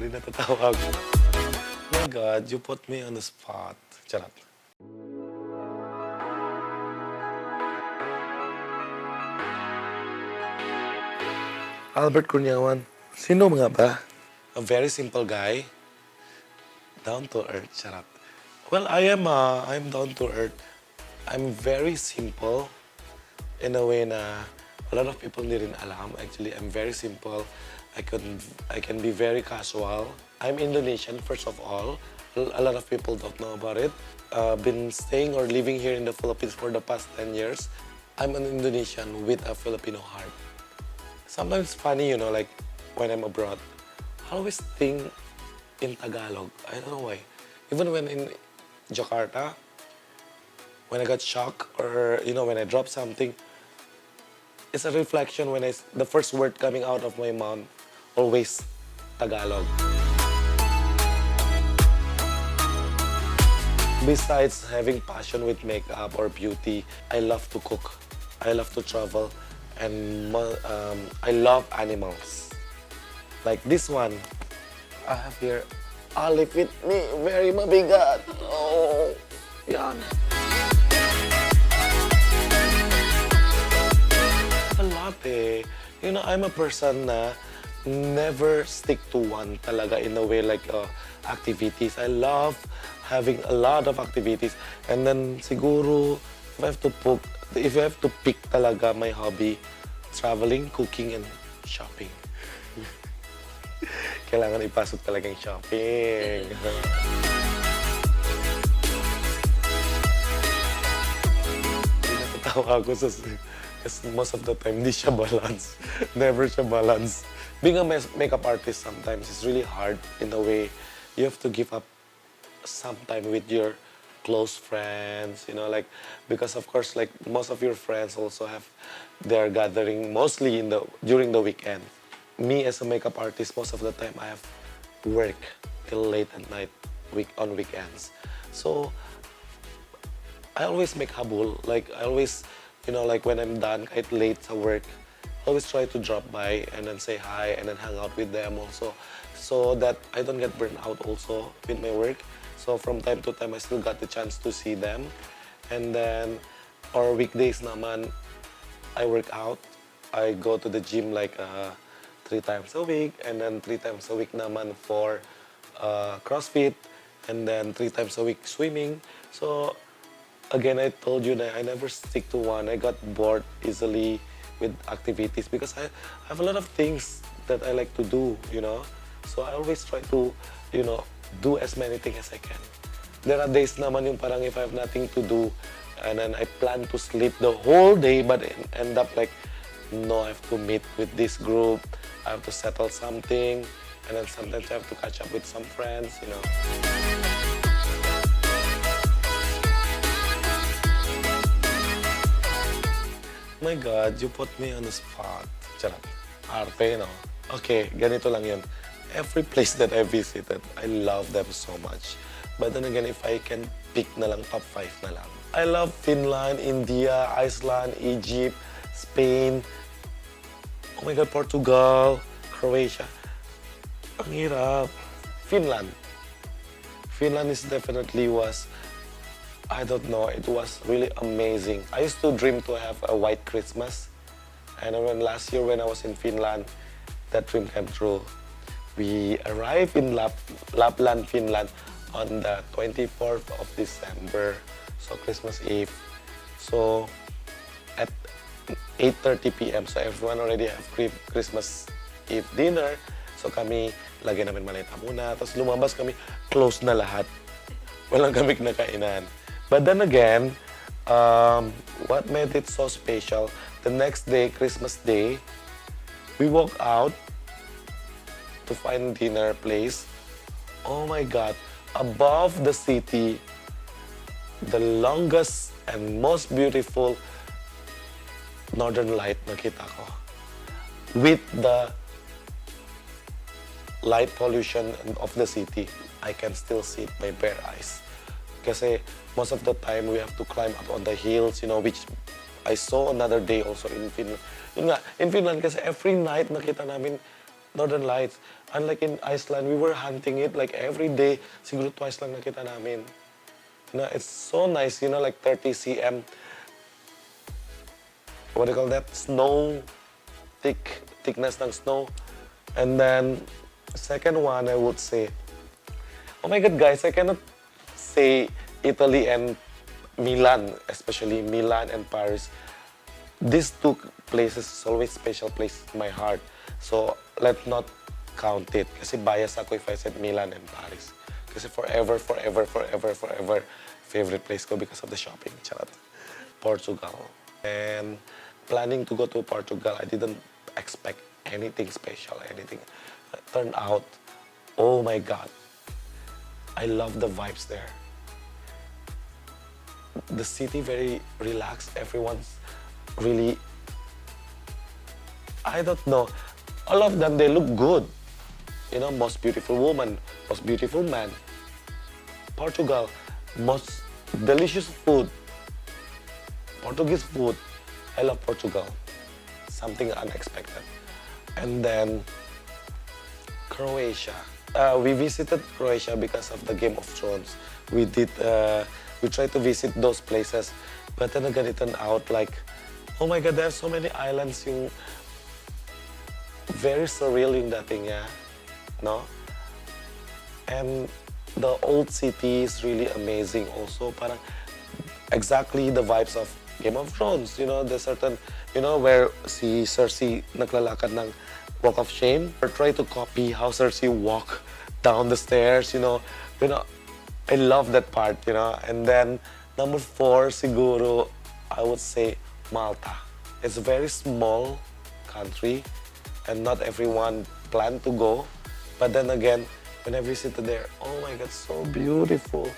Sorry, natatawa ako. Oh my God, you put me on the spot. Charot. Albert Kurniawan, sino nga ba? A very simple guy. Down to earth, charot. Well, I'm down to earth. I'm very simple in a way na a lot of people hindi rin alam. Actually, I'm very simple. I can be very casual. I'm Indonesian, first of all. A lot of people don't know about it. Been staying or living here in the Philippines for the past 10 years. I'm an Indonesian with a Filipino heart. Sometimes it's funny, like when I'm abroad, I always think in Tagalog. I don't know why. Even when in Jakarta, when I got shocked or, when I drop something, it's a reflection when the first word coming out of my mouth, always Tagalog. Besides having passion with makeup or beauty, I love to cook. I love to travel. And I love animals. Like this one, I have here Olive with me, very mabigat. Oh, yan. I have a lot eh. I'm a person na never stick to one talaga in a way like activities. I love having a lot of activities. And then siguro, if I have to pick talaga my hobby, traveling, cooking, and shopping. Kailangan ipasok talaga yung shopping. Natatawa ako kasi most of the time, hindi siya balance. Never siya balance. Being a makeup artist sometimes is really hard in a way. You have to give up some time with your close friends, because of course, like most of your friends also have their gathering mostly during the weekend. Me as a makeup artist, most of the time I have work till late at night on weekends. So I always make habul. Like I always, like when I'm done quite late sa work, I always try to drop by and then say hi and then hang out with them also, so that I don't get burned out also with my work. So from time to time, I still got the chance to see them. And then, or weekdays naman, I work out. I go to the gym like 3 times a week. And then 3 times a week naman for CrossFit. And then 3 times a week swimming. So again, I told you that I never stick to one. I got bored easily with activities because I have a lot of things that I like to do, So I always try to, do as many things as I can. There are days naman yung parang if I have nothing to do and then I plan to sleep the whole day but end up like, no, I have to meet with this group, I have to settle something, and then sometimes I have to catch up with some friends, My God, you put me on the spot. Charot. Arte, no? Okay, ganito lang yun. Every place that I visited, I love them so much. But then again, if I can pick na lang, top 5 na lang. I love Finland, India, Iceland, Egypt, Spain, oh my God, Portugal, Croatia. Ang hirap. Finland. Finland is definitely I don't know, it was really amazing. I used to dream to have a white Christmas. And when last year when I was in Finland, that dream came true. We arrived in Lapland, Finland on the 24th of December, so Christmas Eve. So at 8:30 p.m. So everyone already have Christmas Eve dinner. So kami, lagay namin maleta muna. Tapos lumabas kami, close na lahat. Walang kami kinakainan. But then again, what made it so special, the next day, Christmas Day, we walk out to find dinner place. Oh my God, above the city, the longest and most beautiful northern light nakita ko. With the light pollution of the city, I can still see it by bare eyes. Kasi most of the time we have to climb up on the hills, which I saw another day also in Finland. Yun nga, in Finland kasi every night nakita namin Northern Lights. Unlike in Iceland, we were hunting it like every day. Siguro twice lang nakita namin. You know, it's so nice, you know, like 30 cm, what do you call that? Snow, thickness ng snow. And then, second one, I would say, oh my God, guys, I cannot say Italy and Milan, especially Milan and Paris. These two places is always special place in my heart. So, let's not count it. Kasi bias ako if I said Milan and Paris. Kasi forever, favorite place ko because of the shopping. Charot. Portugal. And planning to go to Portugal, I didn't expect anything special, anything. Turned out, oh my God, I love the vibes there. The city very relaxed. Everyone's really, I don't know, all of them, they look good. You know, most beautiful woman, most beautiful man. Portugal, most delicious food. Portuguese food. I love Portugal. Something unexpected. And then Croatia. We visited Croatia because of the Game of Thrones. We tried to visit those places, but then again it turned out like, oh my God, there's so many islands. Yung very surreal yung dating niya, no? And the old city is really amazing also. Parang exactly the vibes of Game of Thrones, you know, the certain, you know, where si Cersei naglalakad ng Walk of Shame, or try to copy how Cersei walk down the stairs, you know, I love that part, you know. And then number 4, siguro, I would say Malta. It's a very small country, and not everyone planned to go. But then again, when I visited there, oh my God, so beautiful.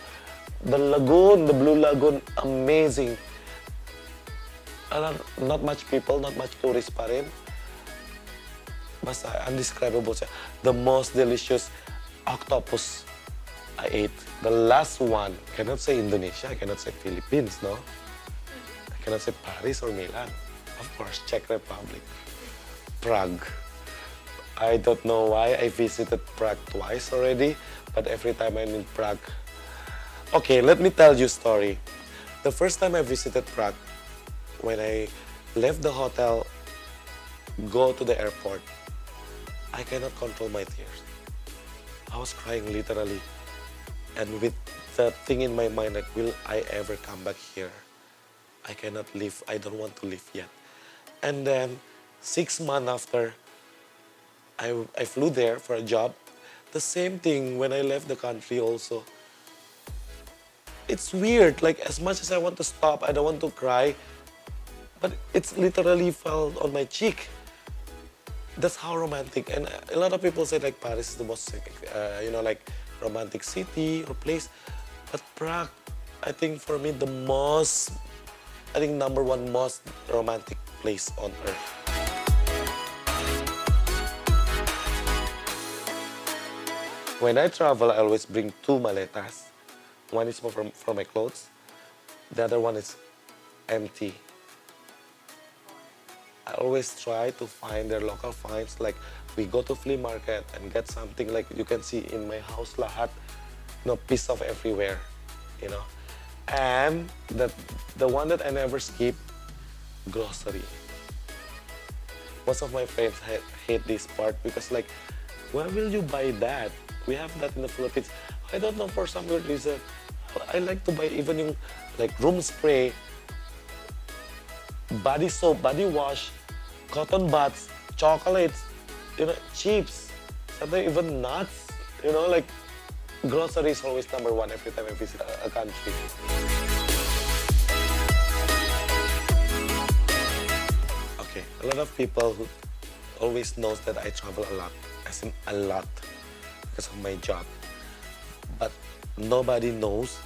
The lagoon, the Blue Lagoon, amazing. Not much people, not much tourists pa rin. Basta undescribable siya. The most delicious octopus I ate. The last one, I cannot say Indonesia, I cannot say Philippines, no? I cannot say Paris or Milan. Of course, Czech Republic. Prague. I don't know why I visited Prague twice already, but every time I'm in Prague. Okay, let me tell you a story. The first time I visited Prague, when I left the hotel, go to the airport, I cannot control my tears. I was crying literally. And with the thing in my mind, like, will I ever come back here? I cannot leave. I don't want to leave yet. And then 6 months after, I flew there for a job. The same thing when I left the country also. It's weird. Like, as much as I want to stop, I don't want to cry, but it's literally fell on my cheek. That's how romantic. And a lot of people say like Paris is the most, you know, like romantic city or place. But Prague, I think for me, number 1 most romantic place on earth. When I travel, I always bring 2 maletas. One is for my clothes. The other one is empty. I always try to find their local finds. Like, we go to flea market and get something like you can see in my house, lahat, you know, piece of everywhere, you know. And the one that I never skip, grocery. Most of my friends hate this part because like, where will you buy that? We have that in the Philippines. I don't know, for some weird reason. I like to buy even yung like room spray, body soap, body wash, cotton buds, chocolates, you know, chips, sometimes even nuts, you know, like grocery is always number 1 every time I visit a country. Okay, a lot of people who always knows that I travel a lot, as in a lot, because of my job. But nobody knows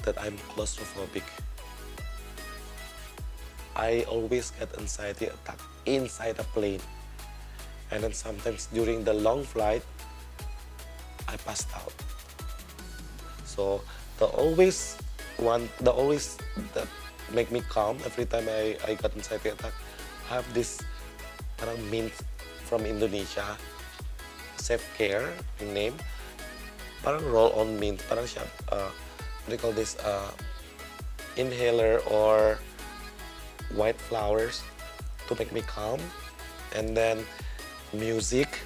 that I'm claustrophobic. I always get anxiety attack inside a plane. And then sometimes during the long flight, I passed out. So the always that make me calm every time I got anxiety attack, I have this parang mint from Indonesia. Safe Care yung name. Parang roll-on mint. Parang siya, what do you call this? Inhaler or white flowers to make me calm. And then music,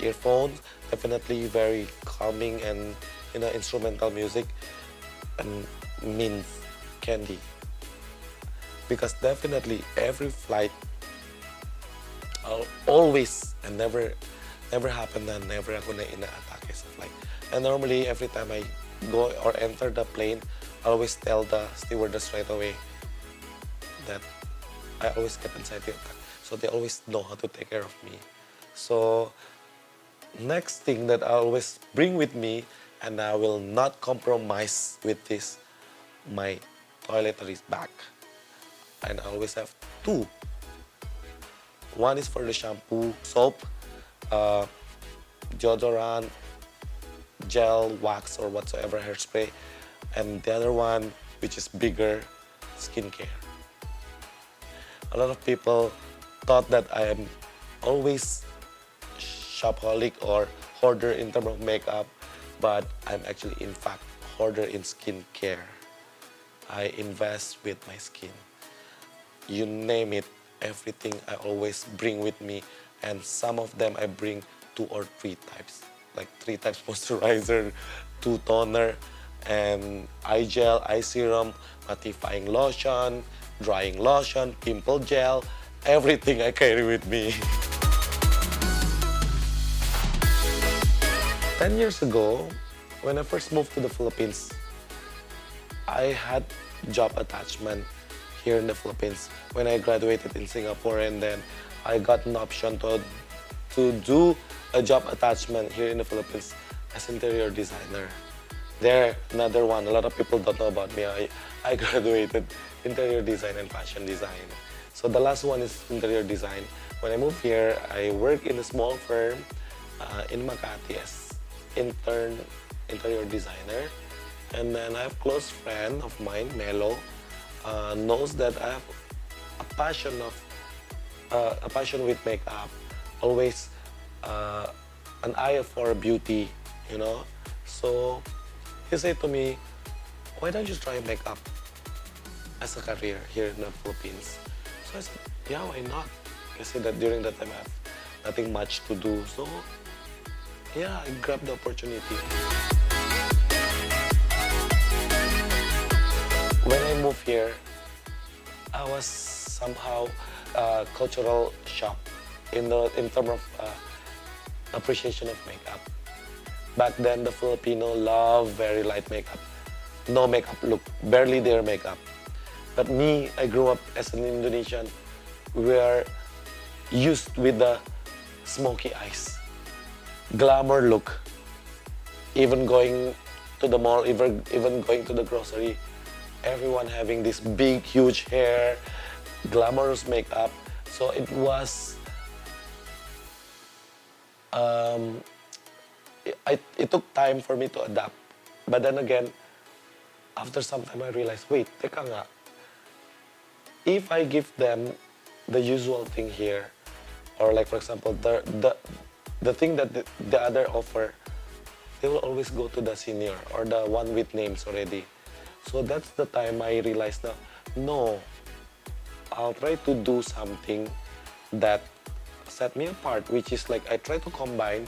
earphones, definitely very calming and instrumental music, and mint candy. Because definitely every flight, I'll always and never happen na never ako na ina-atake sa flight. And normally every time I go or enter the plane, I always tell the stewardess right away that I always get anxiety attack. So they always know how to take care of me. So next thing that I always bring with me, and I will not compromise with this, my toiletries bag. And I always have two. One is for the shampoo, soap, deodorant, gel, wax, or whatsoever hairspray. And the other one, which is bigger, skincare. A lot of people thought that I am always shopaholic or hoarder in terms of makeup, but I'm actually, in fact, hoarder in skincare. I invest with my skin. You name it, everything I always bring with me, and some of them I bring 2 or 3 types, like 3 types moisturizer, 2 toner, and eye gel, eye serum, mattifying lotion, drying lotion, pimple gel, everything I carry with me. 10 years ago, when I first moved to the Philippines, I had job attachment here in the Philippines when I graduated in Singapore, and then I got an option to do a job attachment here in the Philippines as interior designer. There, another one, a lot of people don't know about me. I graduated interior design and fashion design. So the last one is interior design. When I moved here, I work in a small firm in Makati as interior designer. And then I have a close friend of mine, Melo, knows that I have a passion with makeup, always an eye for beauty, So he said to me, why don't you try makeup as a career here in the Philippines? So I said, yeah, why not? Kasi that during that time I have nothing much to do. So yeah, I grabbed the opportunity. When I moved here, I was somehow cultural shock in terms of appreciation of makeup. Back then, the Filipino love very light makeup. No makeup look, barely their makeup. But me, I grew up as an Indonesian. We are used with the smoky eyes, glamour look. Even going to the mall, even going to the grocery, everyone having this big, huge hair, glamorous makeup. So it was, it took time for me to adapt. But then again, after some time I realized, wait, teka nga, if I give them the usual thing here, or like for example, the thing that the other offer, they will always go to the senior or the one with names already. So that's the time I realized that, no, I'll try to do something that set me apart, which is like I try to combine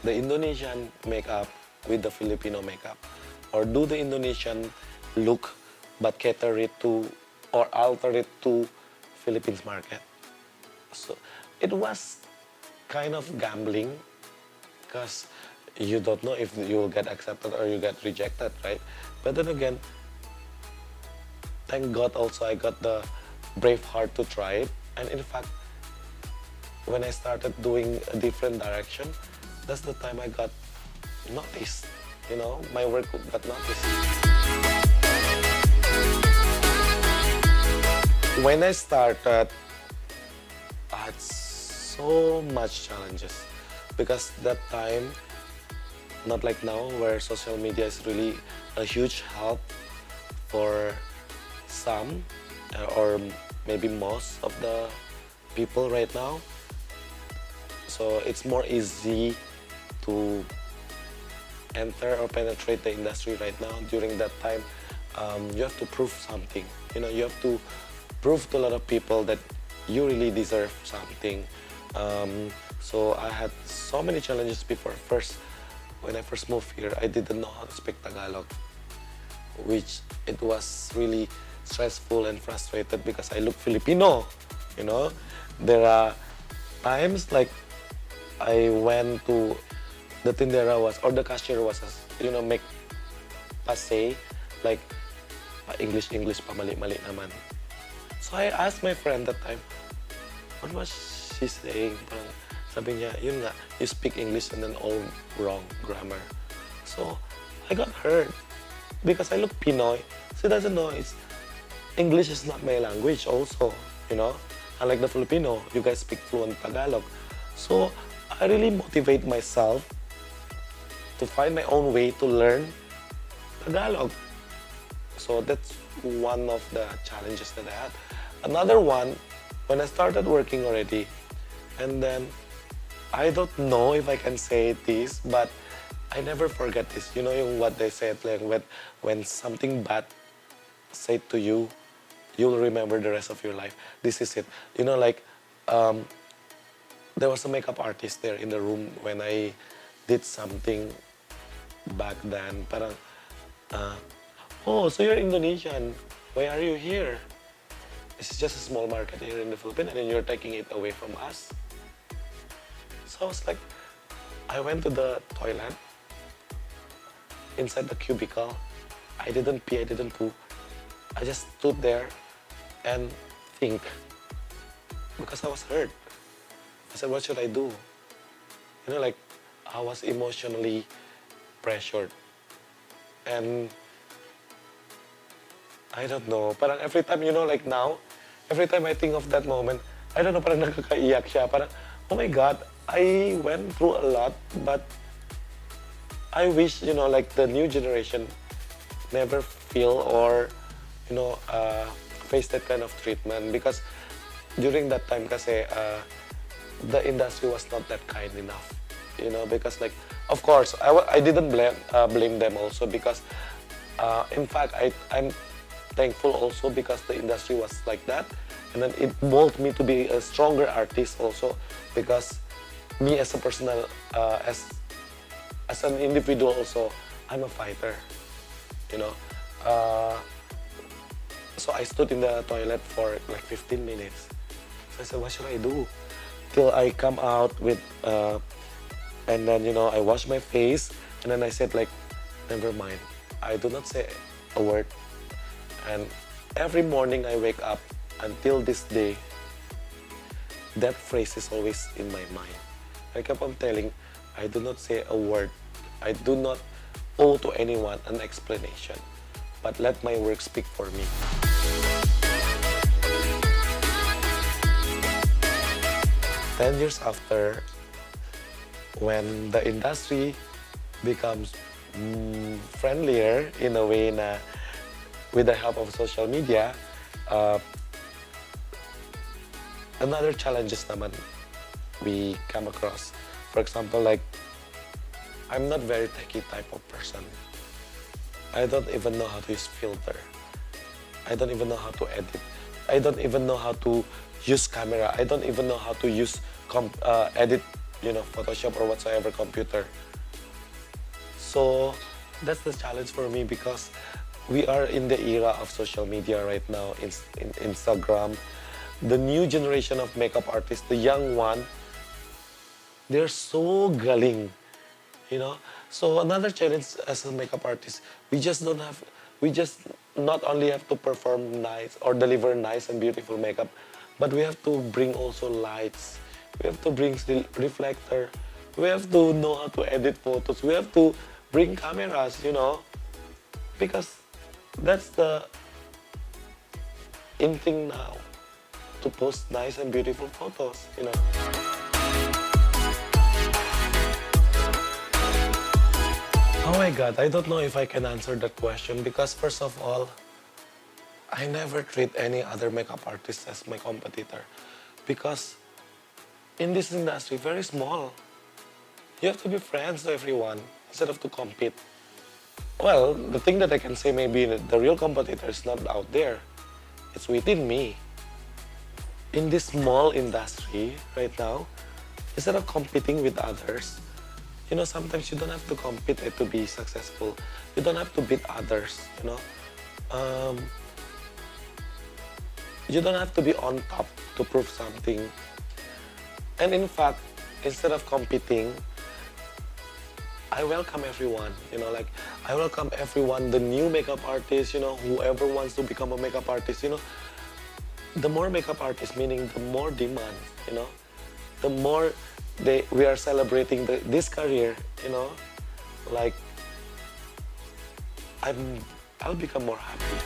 the Indonesian makeup with the Filipino makeup, or do the Indonesian look but cater it to or alter it to Philippines market. So it was kind of gambling because you don't know if you will get accepted or you get rejected, right? But then again, thank God also I got the brave heart to try it. And in fact, when I started doing a different direction, that's the time I got noticed. My work got noticed. When I started, I had so much challenges because that time, not like now where social media is really a huge help for some or maybe most of the people right now. So it's more easy to enter or penetrate the industry right now. During that time, you have to prove something. You have to prove to a lot of people that you really deserve something. So I had so many challenges before. When I first moved here, I didn't know how to speak Tagalog, which it was really stressful and frustrated because I look Filipino. There are times like I went to the tindera or the cashier was, make pase, like English pa mali-mali naman. So I asked my friend that time, what was she saying? Parang sabi niya, yun nga, you speak English and then all wrong grammar. So I got hurt because I look Pinoy. She doesn't know English is not my language also, Unlike the Filipino, you guys speak fluent Tagalog. So I really motivate myself to find my own way to learn Tagalog. So that's one of the challenges that I had. Another one, when I started working already, and then I don't know if I can say this, but I never forget this. Yung what they said, like when something bad said to you, you'll remember the rest of your life. This is it. There was a makeup artist there in the room when I did something back then. Parang, oh, so you're Indonesian. Why are you here? It's just a small market here in the Philippines and then you're taking it away from us. So I was like, I went to the toilet inside the cubicle. I didn't pee, I didn't poo. I just stood there and think because I was hurt. I said, what should I do? I was emotionally pressured. And I don't know, parang every time, now, every time I think of that moment, I don't know, parang nakakaiyak siya. Parang, oh my God, I went through a lot, but I wish, the new generation never feel or, face that kind of treatment. Because during that time, kasi, the industry was not that kind enough. Because of course, I didn't blame them also because, in fact, I'm thankful also because the industry was like that. And then it molded me to be a stronger artist also because me as a personal, as an individual also, I'm a fighter, So I stood in the toilet for like 15 minutes. So I said, what should I do? Till I come out with, and then, I wash my face, and then I said never mind. I do not say a word. And every morning I wake up until this day, that phrase is always in my mind. I kept on telling, I do not say a word. I do not owe to anyone an explanation, but let my work speak for me. Ten years after, when the industry becomes friendlier in a way na with the help of social media, another challenges naman we come across. For example, I'm not very techie type of person. I don't even know how to use filter. I don't even know how to edit. I don't even know how to use camera. I don't even know how to use edit, Photoshop or whatsoever computer. So that's the challenge for me because we are in the era of social media right now, in Instagram. The new generation of makeup artists, the young one, they're so galing, So another challenge as a makeup artist, we just not only have to perform nice or deliver nice and beautiful makeup, but we have to bring also lights. We have to bring reflector. We have to know how to edit photos. We have to bring cameras, because that's the in thing now, to post nice and beautiful photos, Oh my God, I don't know if I can answer that question because first of all, I never treat any other makeup artist as my competitor because in this industry, very small. You have to be friends to everyone instead of to compete. Well, the thing that I can say maybe the real competitor is not out there. It's within me. In this small industry right now, instead of competing with others, sometimes you don't have to compete to be successful. You don't have to beat others, You don't have to be on top to prove something. And in fact, instead of competing, I welcome everyone, I welcome everyone, the new makeup artist, whoever wants to become a makeup artist, the more makeup artists, meaning the more demand, the more we are celebrating this career, like I'll become more happy.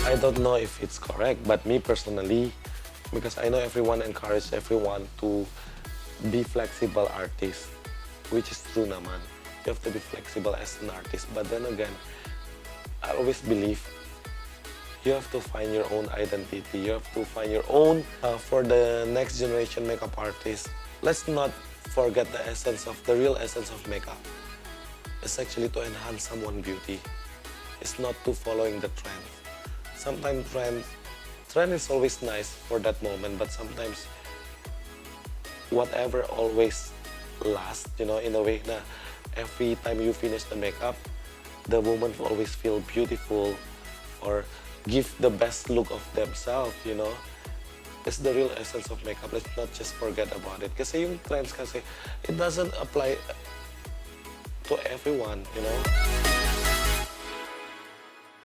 I don't know if it's correct, but me personally, because I know everyone encourages everyone to be flexible artist, which is true naman. You have to be flexible as an artist. But then again, I always believe you have to find your own identity. You have to find your own, for the next generation makeup artist. Let's not forget the real essence of makeup. It's actually to enhance someone's beauty. It's not to following the trend. Sometimes trend is always nice for that moment, but sometimes whatever always lasts, in a way na every time you finish the makeup, the woman will always feel beautiful or give the best look of themselves, It's the real essence of makeup. Let's not just forget about it. Kasi yung trends kasi, it doesn't apply to everyone,